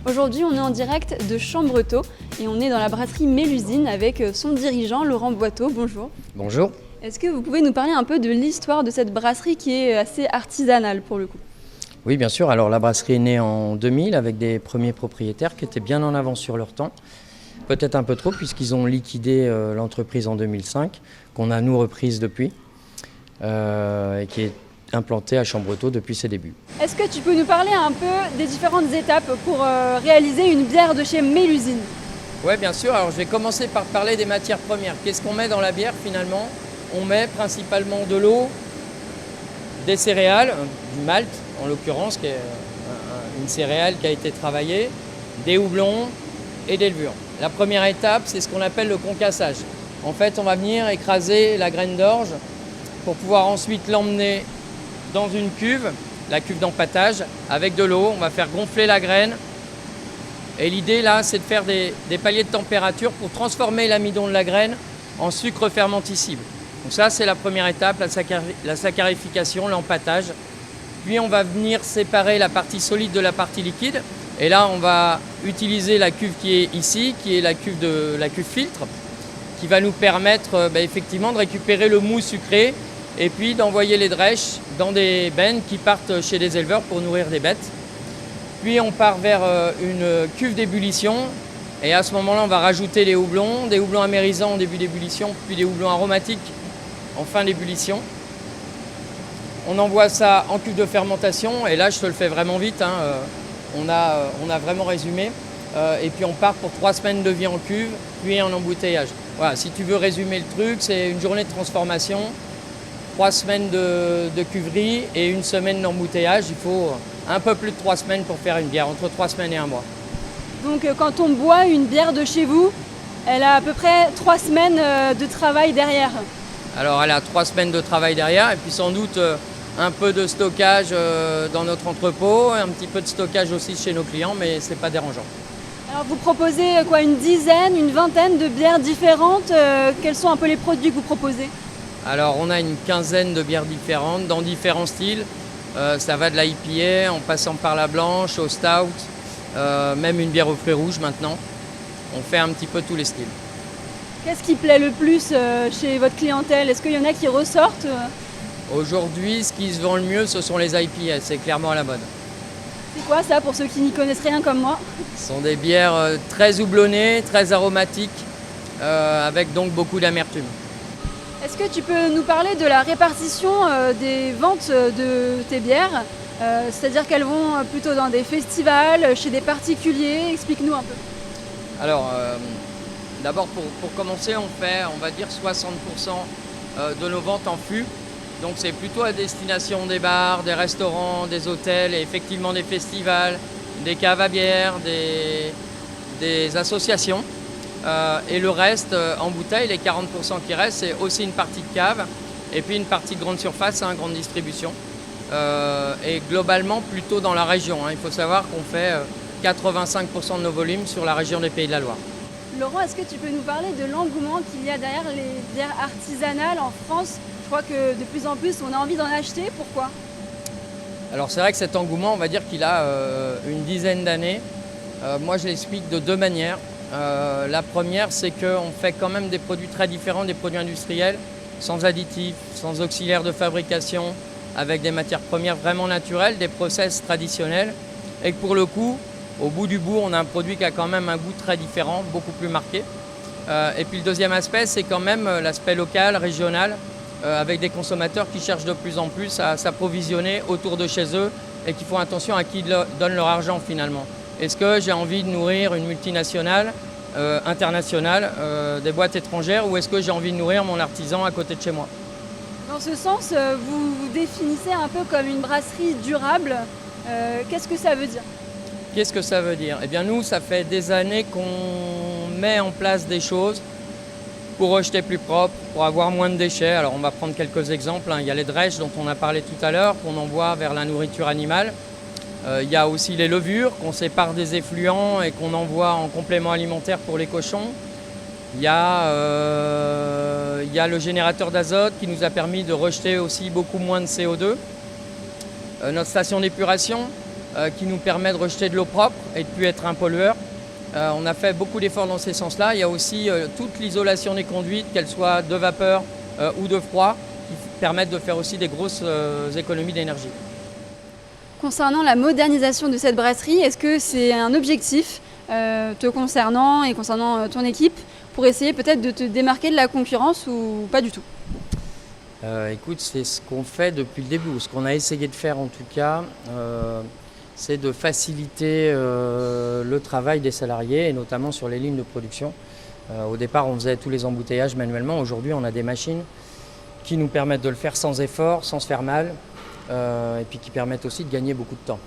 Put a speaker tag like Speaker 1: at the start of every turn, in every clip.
Speaker 1: Aujourd'hui, on est en direct de Chambretot et on est dans la brasserie Mélusine avec son dirigeant Laurent Boiteau. Bonjour.
Speaker 2: Bonjour.
Speaker 1: Est-ce que vous pouvez nous parler un peu de l'histoire de cette brasserie qui est assez artisanale pour le coup?
Speaker 2: Oui, bien sûr. Alors la brasserie est née en 2000 avec des premiers propriétaires qui étaient bien en avance sur leur temps. Peut-être un peu trop puisqu'ils ont liquidé l'entreprise en 2005, qu'on a nous reprise depuis et qui est implantée à Chambretot depuis ses débuts.
Speaker 1: Est-ce que tu peux nous parler un peu des différentes étapes pour réaliser une bière de chez Mélusine?
Speaker 2: Oui, bien sûr. Alors je vais commencer par parler des matières premières. Qu'est-ce qu'on met dans la bière finalement? On met principalement de l'eau, des céréales, du malt en l'occurrence, qui est une céréale qui a été travaillée, des houblons et des levures. La première étape, c'est ce qu'on appelle le concassage. En fait, on va venir écraser la graine d'orge pour pouvoir ensuite l'emmener dans une cuve, la cuve d'empâtage, avec de l'eau. On va faire gonfler la graine. Et l'idée là, c'est de faire des paliers de température pour transformer l'amidon de la graine en sucre fermentescible. Donc ça, c'est la première étape, la saccharification, l'empâtage. Puis on va venir séparer la partie solide de la partie liquide. Et là, on va utiliser la cuve qui est ici, qui est la cuve filtre, qui va nous permettre effectivement de récupérer le mou sucré et puis d'envoyer les drèches dans des bennes qui partent chez les éleveurs pour nourrir des bêtes. Puis on part vers une cuve d'ébullition et à ce moment-là, on va rajouter les houblons, des houblons amérisants au début d'ébullition, puis des houblons aromatiques en fin d'ébullition. On envoie ça en cuve de fermentation et là, je te le fais vraiment vite. On a vraiment résumé. Et puis on part pour 3 semaines de vie en cuve, puis en embouteillage. Voilà, si tu veux résumer le truc, c'est une journée de transformation, 3 semaines de cuverie et 1 semaine d'embouteillage. Il faut un peu plus de 3 semaines pour faire une bière, entre 3 semaines et 1 mois.
Speaker 1: Donc quand on boit une bière de chez vous, elle a à peu près 3 semaines de travail derrière.
Speaker 2: Alors elle a 3 semaines de travail derrière et puis sans doute un peu de stockage dans notre entrepôt, un petit peu de stockage aussi chez nos clients, mais c'est pas dérangeant.
Speaker 1: Alors vous proposez quoi, une dizaine, une vingtaine de bières différentes? Quels sont un peu les produits que vous proposez?
Speaker 2: Alors on a une quinzaine de bières différentes dans différents styles. Ça va de la IPA en passant par la blanche, au stout, même une bière aux fruits rouges maintenant. On fait un petit peu tous les styles.
Speaker 1: Qu'est-ce qui plaît le plus chez votre clientèle? Est-ce qu'il y en a qui ressortent?
Speaker 2: Aujourd'hui, ce qui se vend le mieux, ce sont les IPA, c'est clairement à la mode.
Speaker 1: C'est quoi ça pour ceux qui n'y connaissent rien comme moi?
Speaker 2: Ce sont des bières très houblonnées, très aromatiques, avec donc beaucoup d'amertume.
Speaker 1: Est-ce que tu peux nous parler de la répartition des ventes de tes bières? C'est-à-dire qu'elles vont plutôt dans des festivals, chez des particuliers? Explique-nous un peu.
Speaker 2: Alors, d'abord pour commencer, on fait, on va dire 60% de nos ventes en fût. Donc c'est plutôt à destination des bars, des restaurants, des hôtels et effectivement des festivals, des caves à bière, des associations. Et le reste en bouteille, les 40% qui restent, c'est aussi une partie de cave et puis une partie de grande surface, grande distribution. Et globalement plutôt dans la région. Il faut savoir qu'on fait 85% de nos volumes sur la région des Pays de la Loire.
Speaker 1: Laurent, est-ce que tu peux nous parler de l'engouement qu'il y a derrière les bières artisanales en France? Je crois que de plus en plus, on a envie d'en acheter. Pourquoi?
Speaker 2: Alors c'est vrai que cet engouement, on va dire qu'il a une dizaine d'années. Moi, je l'explique de 2 manières. La première, c'est qu'on fait quand même des produits très différents des produits industriels, sans additifs, sans auxiliaires de fabrication, avec des matières premières vraiment naturelles, des process traditionnels. Et que pour le coup, au bout du bout, on a un produit qui a quand même un goût très différent, beaucoup plus marqué. Et puis le deuxième aspect, c'est quand même l'aspect local, régional, avec des consommateurs qui cherchent de plus en plus à s'approvisionner autour de chez eux et qui font attention à qui donne leur argent finalement. Est-ce que j'ai envie de nourrir une multinationale, internationale, des boîtes étrangères, ou est-ce que j'ai envie de nourrir mon artisan à côté de chez moi?
Speaker 1: Dans ce sens, vous vous définissez un peu comme une brasserie durable. Qu'est-ce que ça veut dire?
Speaker 2: Qu'est-ce que ça veut dire? Eh bien nous, ça fait des années qu'on met en place des choses pour rejeter plus propre, pour avoir moins de déchets. Alors on va prendre quelques exemples. Il y a les drèches dont on a parlé tout à l'heure, qu'on envoie vers la nourriture animale. Il y a aussi les levures qu'on sépare des effluents et qu'on envoie en complément alimentaire pour les cochons. Il y a le générateur d'azote qui nous a permis de rejeter aussi beaucoup moins de CO2. Notre station d'épuration, qui nous permet de rejeter de l'eau propre et de ne plus être un pollueur. On a fait beaucoup d'efforts dans ces sens-là. Il y a aussi toute l'isolation des conduites, qu'elles soient de vapeur ou de froid, qui permettent de faire aussi des grosses économies d'énergie.
Speaker 1: Concernant la modernisation de cette brasserie, est-ce que c'est un objectif te concernant et concernant ton équipe pour essayer peut-être de te démarquer de la concurrence ou pas du tout?
Speaker 2: Écoute, c'est ce qu'on fait depuis le début, ou ce qu'on a essayé de faire en tout cas, c'est de faciliter le travail des salariés et notamment sur les lignes de production. Au départ, on faisait tous les embouteillages manuellement. Aujourd'hui, on a des machines qui nous permettent de le faire sans effort, sans se faire mal, et puis qui permettent aussi de gagner beaucoup de temps.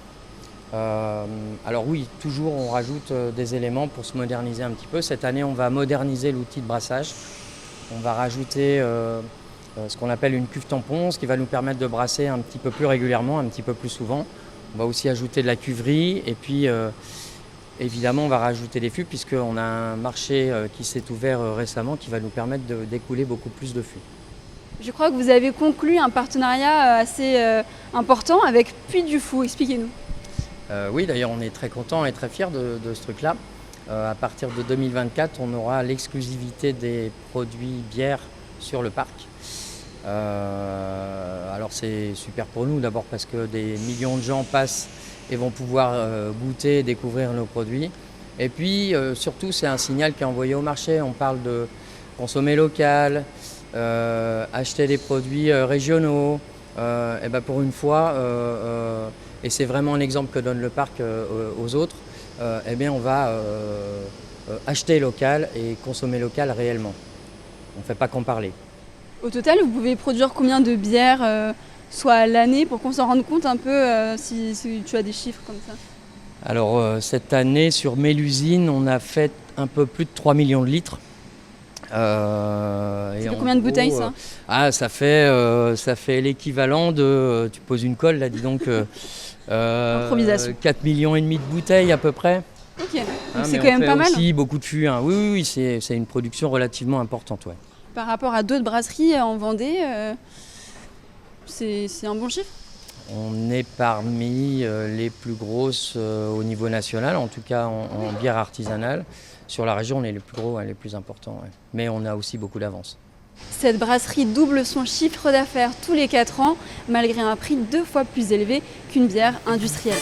Speaker 2: Alors oui, toujours on rajoute des éléments pour se moderniser un petit peu. Cette année, on va moderniser l'outil de brassage. On va rajouter ce qu'on appelle une cuve tampon, ce qui va nous permettre de brasser un petit peu plus régulièrement, un petit peu plus souvent. On va aussi ajouter de la cuverie et puis évidemment on va rajouter des fûts puisqu'on a un marché qui s'est ouvert récemment qui va nous permettre d'écouler beaucoup plus de fûts.
Speaker 1: Je crois que vous avez conclu un partenariat assez important avec Puy du Fou. Expliquez-nous.
Speaker 2: Oui, d'ailleurs on est très content et très fiers de ce truc-là. À partir de 2024, on aura l'exclusivité des produits bières sur le parc. Alors c'est super pour nous d'abord parce que des millions de gens passent et vont pouvoir goûter et découvrir nos produits. Et puis surtout c'est un signal qui est envoyé au marché. On parle de consommer local, acheter des produits régionaux. Et ben pour une fois, et c'est vraiment un exemple que donne le parc aux autres, eh bien on va acheter local et consommer local réellement. On ne fait pas qu'en parler.
Speaker 1: Au total, vous pouvez produire combien de bières, soit à l'année, pour qu'on s'en rende compte un peu si tu as des chiffres comme ça?
Speaker 2: Alors cette année, sur Mélusine, on a fait un peu plus de 3 millions de litres.
Speaker 1: Ça fait combien de bouteilles ça?
Speaker 2: Ça fait l'équivalent de... Tu poses une colle là, dis donc.
Speaker 1: Improvisation.
Speaker 2: 4 millions et demi de bouteilles à peu près.
Speaker 1: Ok, donc c'est quand même pas mal.
Speaker 2: Aussi beaucoup de fûts. Hein. Oui, c'est une production relativement importante. Ouais.
Speaker 1: Par rapport à d'autres brasseries en Vendée, c'est un bon chiffre?
Speaker 2: On est parmi les plus grosses au niveau national, en tout cas en bière artisanale. Sur la région, on est les plus gros, les plus importants. Ouais. Mais on a aussi beaucoup d'avance.
Speaker 1: Cette brasserie double son chiffre d'affaires tous les 4 ans, malgré un prix 2 fois plus élevé qu'une bière industrielle.